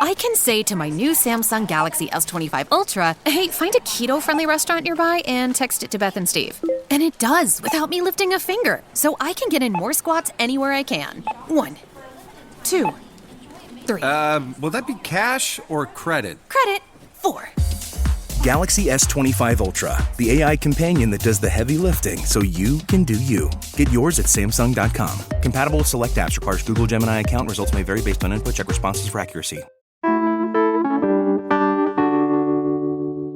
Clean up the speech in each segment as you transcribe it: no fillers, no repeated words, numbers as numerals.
I can say to my new Samsung Galaxy S25 Ultra, hey, find a keto-friendly restaurant nearby and text it to Beth and Steve. And it does, without me lifting a finger. So I can get in more squats anywhere I can. 1, 2, 3. Will that be cash or credit? Credit. 4. Galaxy S25 Ultra, the AI companion that does the heavy lifting so you can do you. Get yours at Samsung.com. Compatible with select apps. Requires Google Gemini account. Results may vary based on input. Check responses for accuracy.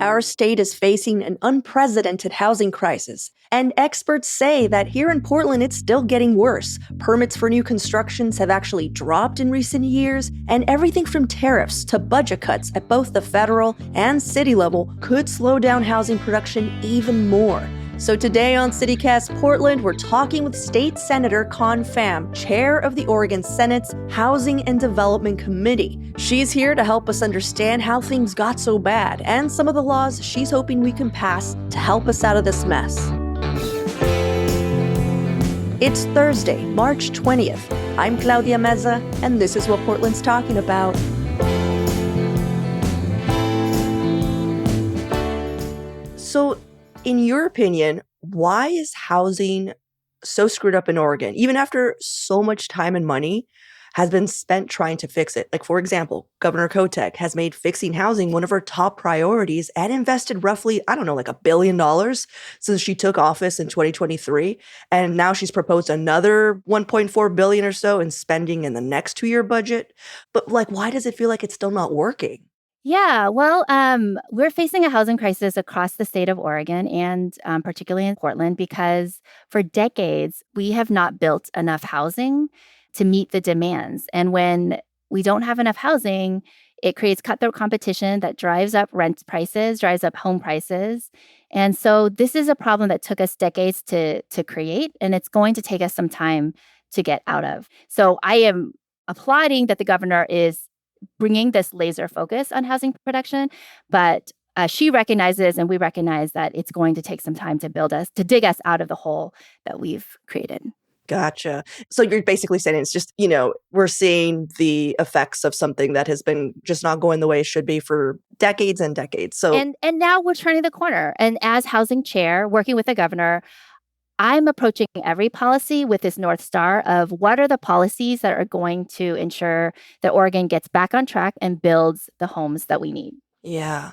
Our state is facing an unprecedented housing crisis, and experts say that here in Portland, it's still getting worse. Permits for new constructions have actually dropped in recent years, and everything from tariffs to budget cuts at both the federal and city level could slow down housing production even more. So today on CityCast Portland, we're talking with State Senator Con Pham, chair of the Oregon Senate's Housing and Development Committee. She's here to help us understand how things got so bad and some of the laws she's hoping we can pass to help us out of this mess. It's Thursday, March 20th. I'm Claudia Meza, and this is what Portland's talking about. So, in your opinion, why is housing so screwed up in Oregon, even after so much time and money has been spent trying to fix it? Like, for example, Governor Kotek has made fixing housing one of her top priorities and invested roughly, like $1 billion since she took office in 2023. And now she's proposed another $1.4 billion or so in spending in the next 2-year budget. But why does it feel like it's still not working? Yeah, well, we're facing a housing crisis across the state of Oregon and particularly in Portland because for decades, we have not built enough housing to meet the demands. And when we don't have enough housing, it creates cutthroat competition that drives up rent prices, drives up home prices. And so this is a problem that took us decades to create, and it's going to take us some time to get out of. So I am applauding that the governor is bringing this laser focus on housing production, but she recognizes and we recognize that it's going to take some time to dig us out of the hole that we've created. Gotcha. So you're basically saying it's just, we're seeing the effects of something that has been just not going the way it should be for decades and decades. So and now we're turning the corner. And as housing chair, working with the governor, I'm approaching every policy with this North Star of what are the policies that are going to ensure that Oregon gets back on track and builds the homes that we need. Yeah.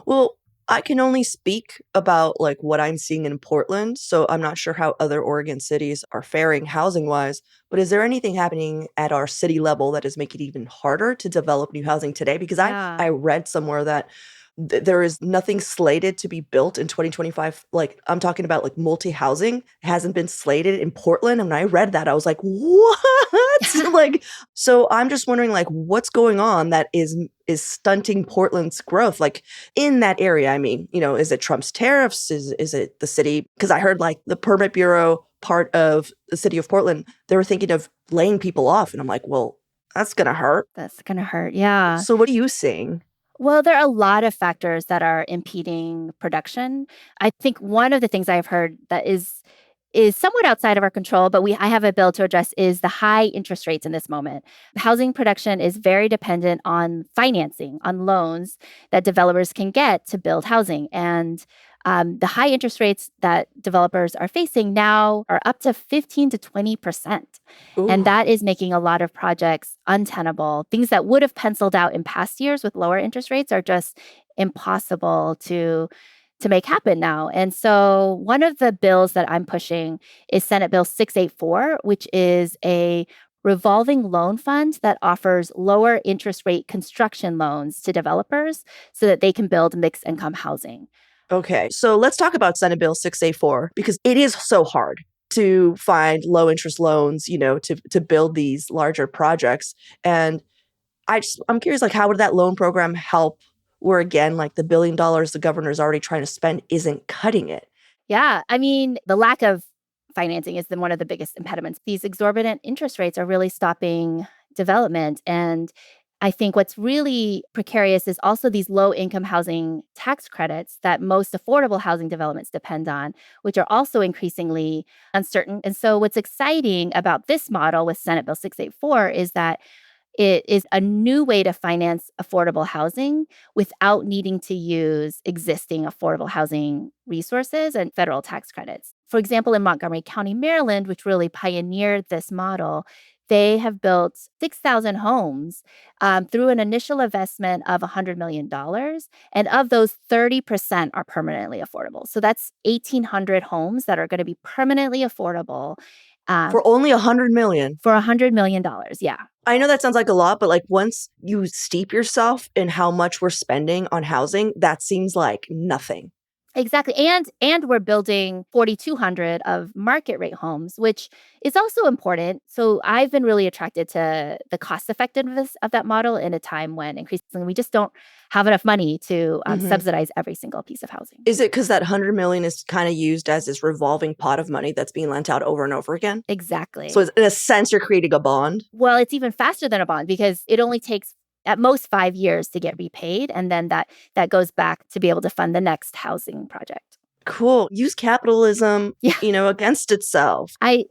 Well, I can only speak about what I'm seeing in Portland, so I'm not sure how other Oregon cities are faring housing-wise, but is there anything happening at our city level that is making it even harder to develop new housing today? Because I read somewhere that there is nothing slated to be built in 2025. I'm talking about multi-housing hasn't been slated in Portland. And when I read that, I was like, what? So I'm just wondering, what's going on that is stunting Portland's growth? In that area, I mean, is it Trump's tariffs? Is it the city? Because I heard the permit bureau part of the city of Portland, they were thinking of laying people off. And I'm like, well, that's going to hurt. That's going to hurt. Yeah. So what are you seeing? Well, there are a lot of factors that are impeding production. I think one of the things I've heard that is somewhat outside of our control, but I have a bill to address is the high interest rates in this moment. Housing production is very dependent on financing, on loans that developers can get to build housing. And the high interest rates that developers are facing now are up to 15 to 20%. Ooh. And that is making a lot of projects untenable. Things that would have penciled out in past years with lower interest rates are just impossible to make happen now. And so one of the bills that I'm pushing is Senate Bill 684, which is a revolving loan fund that offers lower interest rate construction loans to developers so that they can build mixed income housing. Okay, so let's talk about Senate Bill 684, because it is so hard to find low interest loans, to build these larger projects. And I'm curious, how would that loan program help where, again, the $1 billion the governor's already trying to spend isn't cutting it? Yeah, I mean, the lack of financing is one of the biggest impediments. These exorbitant interest rates are really stopping development. And I think what's really precarious is also these low-income housing tax credits that most affordable housing developments depend on, which are also increasingly uncertain. And so what's exciting about this model with Senate Bill 684 is that It is a new way to finance affordable housing without needing to use existing affordable housing resources and federal tax credits. For example, in Montgomery County, Maryland, which really pioneered this model, they have built 6,000 homes through an initial investment of $100 million. And of those, 30% are permanently affordable. So that's 1,800 homes that are going to be permanently affordable. For only $100 million. For $100 million, yeah. I know that sounds like a lot, but like once you steep yourself in how much we're spending on housing, that seems like nothing. Exactly. And we're building 4,200 of market rate homes, which is also important. So I've been really attracted to the cost effectiveness of that model in a time when increasingly we just don't have enough money to subsidize every single piece of housing. Is it because that $100 million is kind of used as this revolving pot of money that's being lent out over and over again? Exactly. So in a sense, you're creating a bond? Well, it's even faster than a bond because it only takes at most 5 years to get repaid. And then that goes back to be able to fund the next housing project. Cool. Use capitalism, Yeah. Against itself. I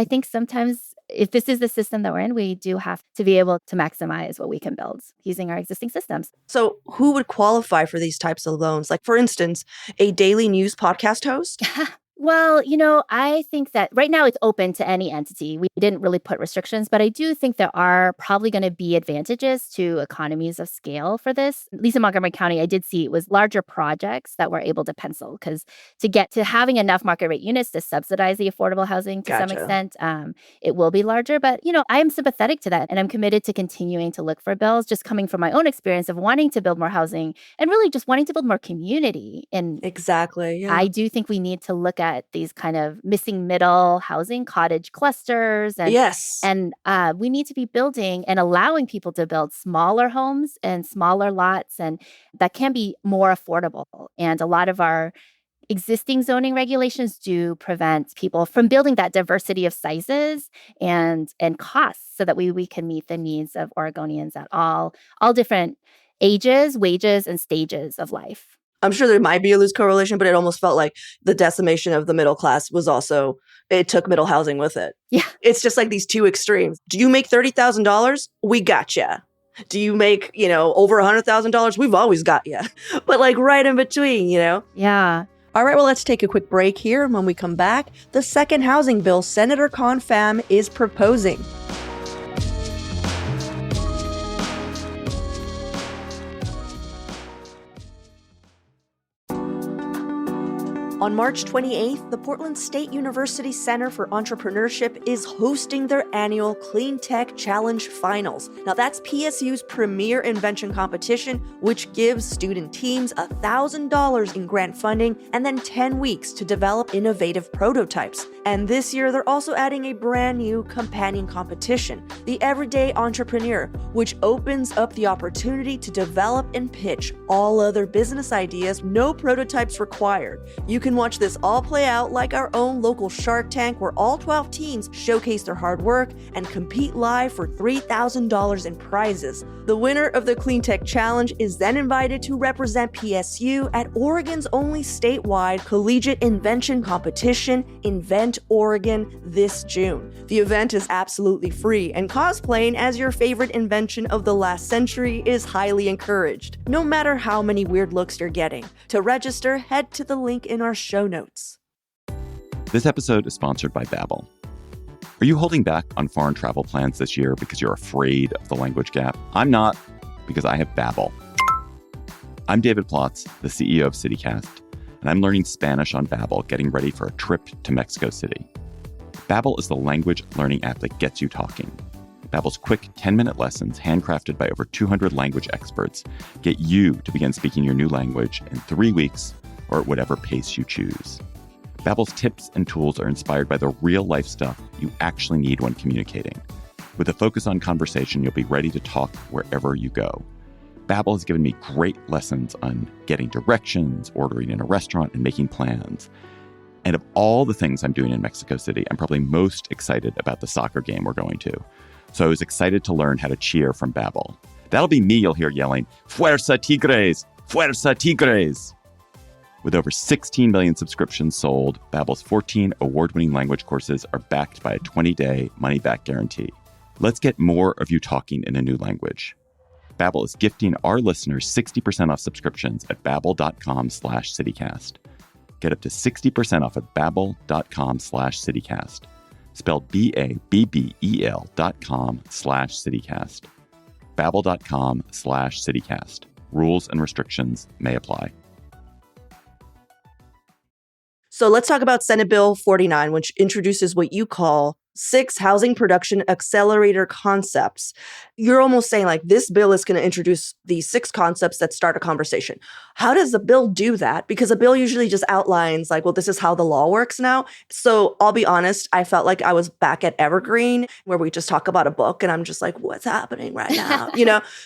think sometimes if this is the system that we're in, we do have to be able to maximize what we can build using our existing systems. So who would qualify for these types of loans? Like, for instance, a daily news podcast host? Well, I think that right now it's open to any entity. We didn't really put restrictions, but I do think there are probably going to be advantages to economies of scale for this. At least in Montgomery County, I did see it was larger projects that were able to pencil because to get to having enough market rate units to subsidize the affordable housing to some extent, it will be larger. But, I am sympathetic to that and I'm committed to continuing to look for bills, just coming from my own experience of wanting to build more housing and really just wanting to build more community. And exactly. Yeah. I do think we need to look at these kind of missing middle housing cottage clusters. And, yes. And we need to be building and allowing people to build smaller homes and smaller lots. And that can be more affordable. And a lot of our existing zoning regulations do prevent people from building that diversity of sizes and costs so that we can meet the needs of Oregonians at all different ages, wages, and stages of life. I'm sure there might be a loose correlation, but it almost felt like the decimation of the middle class was also, it took middle housing with it. Yeah. It's just like these two extremes. Do you make $30,000? We got you. Do you make, over $100,000? We've always got you. But like right in between, Yeah. All right, well, let's take a quick break here. And when we come back, the second housing bill Senator Confam is proposing. On March 28th, the Portland State University Center for Entrepreneurship is hosting their annual Clean Tech Challenge Finals. Now, that's PSU's premier invention competition, which gives student teams $1,000 in grant funding and then 10 weeks to develop innovative prototypes. And this year, they're also adding a brand new companion competition, the Everyday Entrepreneur, which opens up the opportunity to develop and pitch all other business ideas, no prototypes required. You can watch this all play out like our own local Shark Tank, where all 12 teams showcase their hard work and compete live for $3,000 in prizes. The winner of the Clean Tech Challenge is then invited to represent PSU at Oregon's only statewide collegiate invention competition, Invent Oregon, this June. The event is absolutely free, and cosplaying as your favorite invention of the last century is highly encouraged, no matter how many weird looks you're getting. To register, head to the link in our show notes. This episode is sponsored by Babbel. Are you holding back on foreign travel plans this year because you're afraid of the language gap? I'm not, because I have Babbel. I'm David Plotz, the CEO of CityCast, and I'm learning Spanish on Babbel, getting ready for a trip to Mexico City. Babbel is the language learning app that gets you talking. Babbel's quick 10-minute lessons, handcrafted by over 200 language experts, get you to begin speaking your new language in 3 weeks or at whatever pace you choose. Babbel's tips and tools are inspired by the real-life stuff you actually need when communicating. With a focus on conversation, you'll be ready to talk wherever you go. Babbel has given me great lessons on getting directions, ordering in a restaurant, and making plans. And of all the things I'm doing in Mexico City, I'm probably most excited about the soccer game we're going to. So I was excited to learn how to cheer from Babbel. That'll be me you'll hear yelling, "Fuerza Tigres! Fuerza Tigres!" With over 16 million subscriptions sold, Babbel's 14 award-winning language courses are backed by a 20-day money-back guarantee. Let's get more of you talking in a new language. Babbel is gifting our listeners 60% off subscriptions at babbel.com/citycast. Get up to 60% off at babbel.com/citycast. Spelled BABBEL.com/citycast. Babbel.com/citycast. Rules and restrictions may apply. So let's talk about Senate Bill 49, which introduces what you call 6 housing production accelerator concepts. You're almost saying like this bill is going to introduce these 6 concepts that start a conversation. How does the bill do that? Because a bill usually just outlines like, well, this is how the law works now. So I'll be honest, I felt like I was back at Evergreen where we just talk about a book and I'm just like, what's happening right now?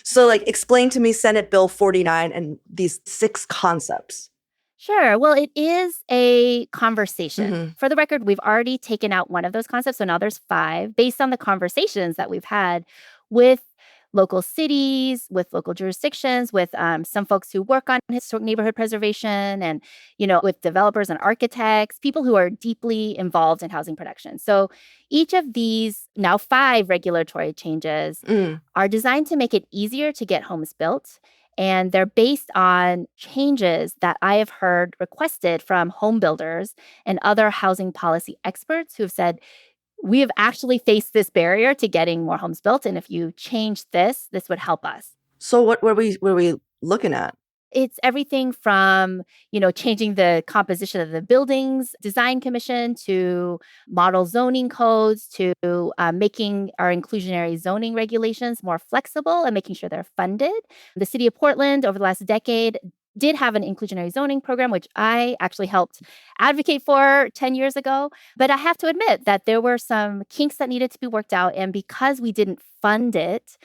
So like explain to me Senate Bill 49 and these 6 concepts. Sure. Well, it is a conversation. For the record, we've already taken out one of those concepts. So now there's 5 based on the conversations that we've had with local cities, with local jurisdictions, with some folks who work on historic neighborhood preservation and, with developers and architects, people who are deeply involved in housing production. So each of these now 5 regulatory changes are designed to make it easier to get homes built. And they're based on changes that I have heard requested from home builders and other housing policy experts who have said, we have actually faced this barrier to getting more homes built. And if you change this would help us. So what were we looking at? It's everything from, changing the composition of the buildings design commission to model zoning codes to making our inclusionary zoning regulations more flexible and making sure they're funded. The city of Portland over the last decade did have an inclusionary zoning program, which I actually helped advocate for 10 years ago. But I have to admit that there were some kinks that needed to be worked out. And because we didn't fund it,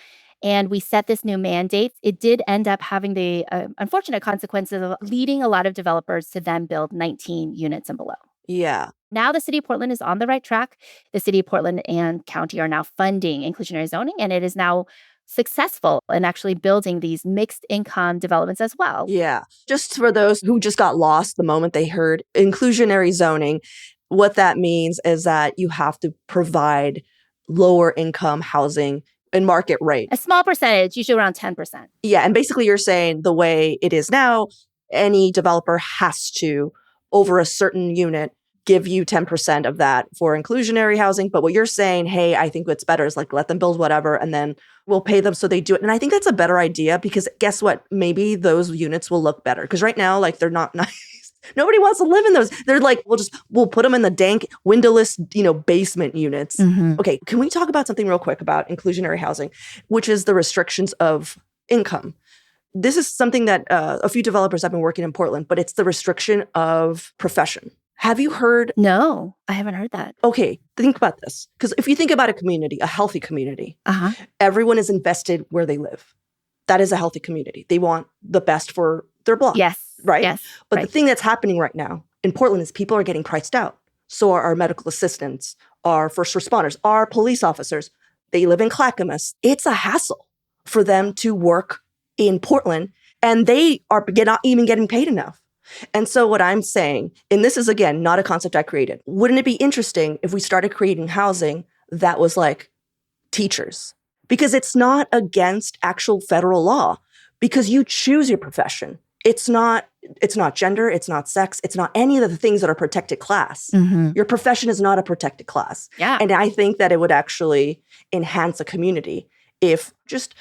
and we set this new mandate, it did end up having the unfortunate consequences of leading a lot of developers to then build 19 units and below. Yeah. Now the city of Portland is on the right track. The city of Portland and county are now funding inclusionary zoning, and it is now successful in actually building these mixed income developments as well. Yeah. Just for those who just got lost the moment they heard inclusionary zoning, what that means is that you have to provide lower income housing and market rate. A small percentage, usually around 10%. Yeah. And basically you're saying the way it is now, any developer has to, over a certain unit, give you 10% of that for inclusionary housing. But what you're saying, hey, I think what's better is like let them build whatever and then we'll pay them so they do it. And I think that's a better idea because guess what? Maybe those units will look better. Because right now, like they're not nice. Nobody wants to live in those. They're like, we'll put them in the dank windowless, basement units. Okay, can we talk about something real quick about inclusionary housing, which is the restrictions of income? This is something that a few developers have been working in Portland, but it's the restriction of profession. Have you heard? No, I haven't heard that. Okay, think about this. Because if you think about a community, a healthy community, everyone is invested where they live. That is a healthy community. They want the best for their block. Yes. Right? Yes. But the thing that's happening right now in Portland is people are getting priced out. So are our medical assistants, our first responders, our police officers. They live in Clackamas. It's a hassle for them to work in Portland, and they are not even getting paid enough. And so what I'm saying, and this is, again, not a concept I created, wouldn't it be interesting if we started creating housing that was like teachers? Because it's not against actual federal law, because you choose your profession. It's not gender, it's not sex, it's not any of the things that are protected class. Your profession is not a protected class. Yeah. And I think that it would actually enhance a community if just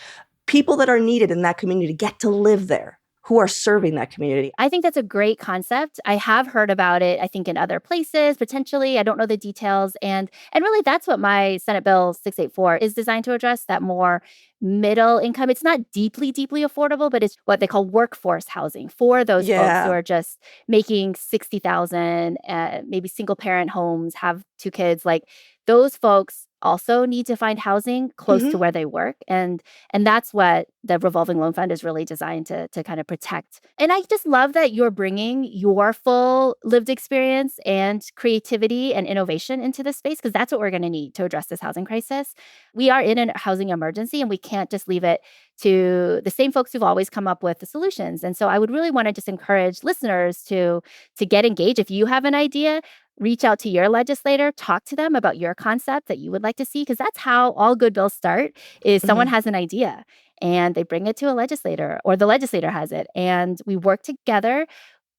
people that are needed in that community get to live there, who are serving that community. I think that's a great concept. I have heard about it, I think, in other places, potentially. I don't know the details. And really, that's what my Senate Bill 684 is designed to address, that more middle income. It's not deeply, deeply affordable, but it's what they call workforce housing for those folks who are just making $60,000, maybe single parent homes, have 2 kids. Like those folks also need to find housing close to where they work. And that's what the revolving loan fund is really designed to kind of protect. And I just love that you're bringing your full lived experience and creativity and innovation into this space, because that's what we're going to need to address this housing crisis. We are in a housing emergency, and we can't just leave it to the same folks who've always come up with the solutions. And so I would really want to just encourage listeners to get engaged. If you have an idea, reach out to your legislator, talk to them about your concept that you would like to see, because that's how all good bills start, is someone has an idea and they bring it to a legislator, or the legislator has it, and we work together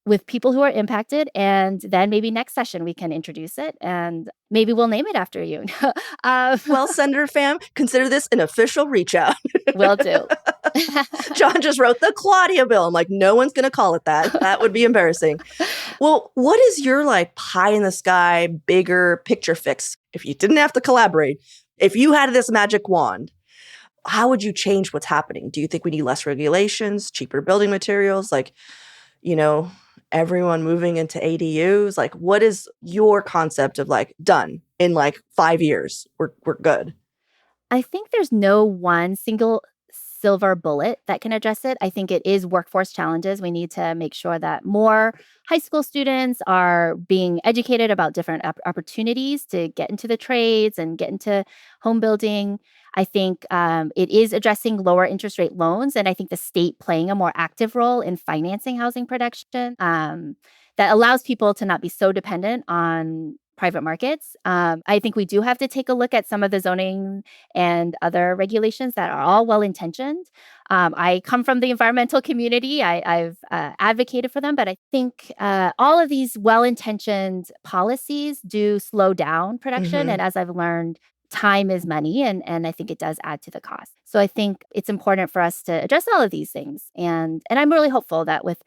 with people who are impacted, and then maybe next session we can introduce it, and maybe we'll name it after you. Well, Senator Pham, consider this an official reach out. Will do. John just wrote the Claudia bill. I'm like, no one's going to call it that. That would be embarrassing. Well, what is your like pie in the sky, bigger picture fix? If you didn't have to collaborate, if you had this magic wand, how would you change what's happening? Do you think we need less regulations, cheaper building materials? Like, everyone moving into ADUs? Like, what is your concept of like done in like 5 years? We're good. I think there's no one single silver bullet that can address it. I think it is workforce challenges. We need to make sure that more high school students are being educated about different opportunities to get into the trades and get into home building. I think it is addressing lower interest rate loans, and I think the state playing a more active role in financing housing production that allows people to not be so dependent on private markets. I think we do have to take a look at some of the zoning and other regulations that are all well-intentioned. I come from the environmental community. I've advocated for them, but I think all of these well-intentioned policies do slow down production. And as I've learned, time is money, and I think it does add to the cost. So I think it's important for us to address all of these things. And I'm really hopeful that with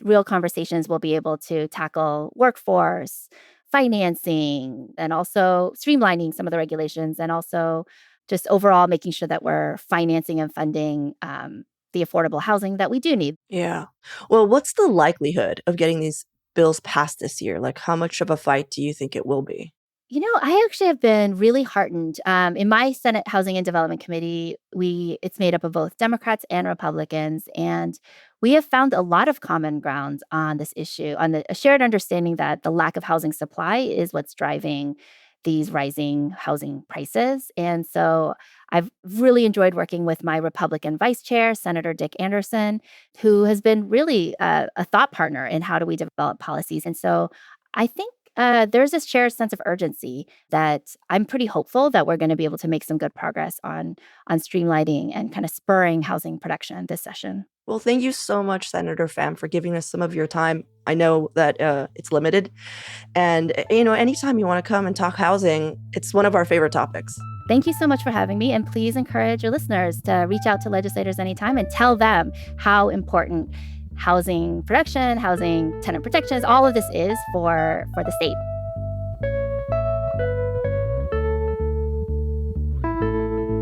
real conversations, we'll be able to tackle workforce, financing, and also streamlining some of the regulations, and also just overall making sure that we're financing and funding the affordable housing that we do need. Yeah. Well, what's the likelihood of getting these bills passed this year? Like, how much of a fight do you think it will be? I actually have been really heartened. In my Senate Housing and Development Committee, it's made up of both Democrats and Republicans, and we have found a lot of common ground on this issue, on a shared understanding that the lack of housing supply is what's driving these rising housing prices. And so I've really enjoyed working with my Republican Vice Chair, Senator Dick Anderson, who has been really a thought partner in how do we develop policies. And so I think there's this shared sense of urgency that I'm pretty hopeful that we're going to be able to make some good progress on streamlining and kind of spurring housing production this session. Well, thank you so much, Senator Pham, for giving us some of your time. I know that it's limited. And, anytime you want to come and talk housing, it's one of our favorite topics. Thank you so much for having me. And please encourage your listeners to reach out to legislators anytime and tell them how important housing production, housing tenant protections, all of this is for the state.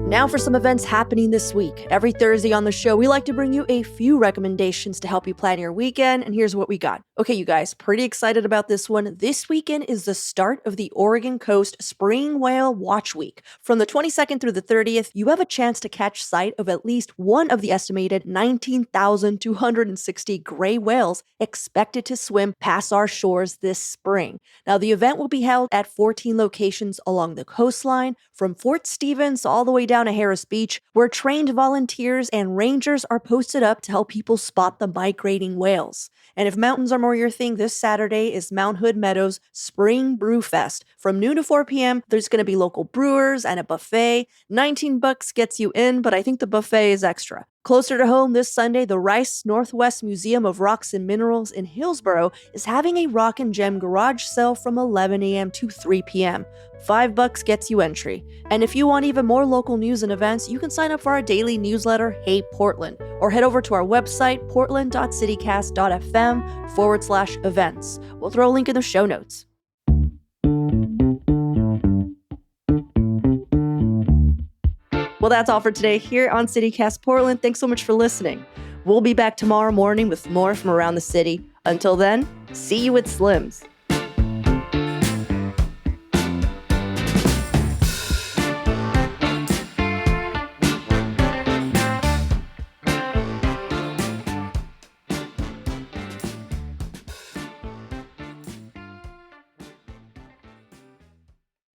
Now for some events happening this week. Every Thursday on the show, we like to bring you a few recommendations to help you plan your weekend, and here's what we got. Okay, you guys, pretty excited about this one. This weekend is the start of the Oregon Coast Spring Whale Watch Week. From the 22nd through the 30th, you have a chance to catch sight of at least one of the estimated 19,260 gray whales expected to swim past our shores this spring. Now, the event will be held at 14 locations along the coastline, from Fort Stevens all the way down to Harris Beach, where trained volunteers and rangers are posted up to help people spot the migrating whales. And if mountains are more your thing, this Saturday is Mount Hood Meadows Spring Brew Fest. From noon to 4 p.m., there's going to be local brewers and a buffet. $19 gets you in, but I think the buffet is extra. Closer to home this Sunday, the Rice Northwest Museum of Rocks and Minerals in Hillsboro is having a Rock and Gem garage sale from 11 a.m. to 3 p.m. $5 gets you entry. And if you want even more local news and events, you can sign up for our daily newsletter, Hey Portland, or head over to our website, portland.citycast.fm/events. We'll throw a link in the show notes. Well, that's all for today here on CityCast Portland. Thanks so much for listening. We'll be back tomorrow morning with more from around the city. Until then, see you at Slim's.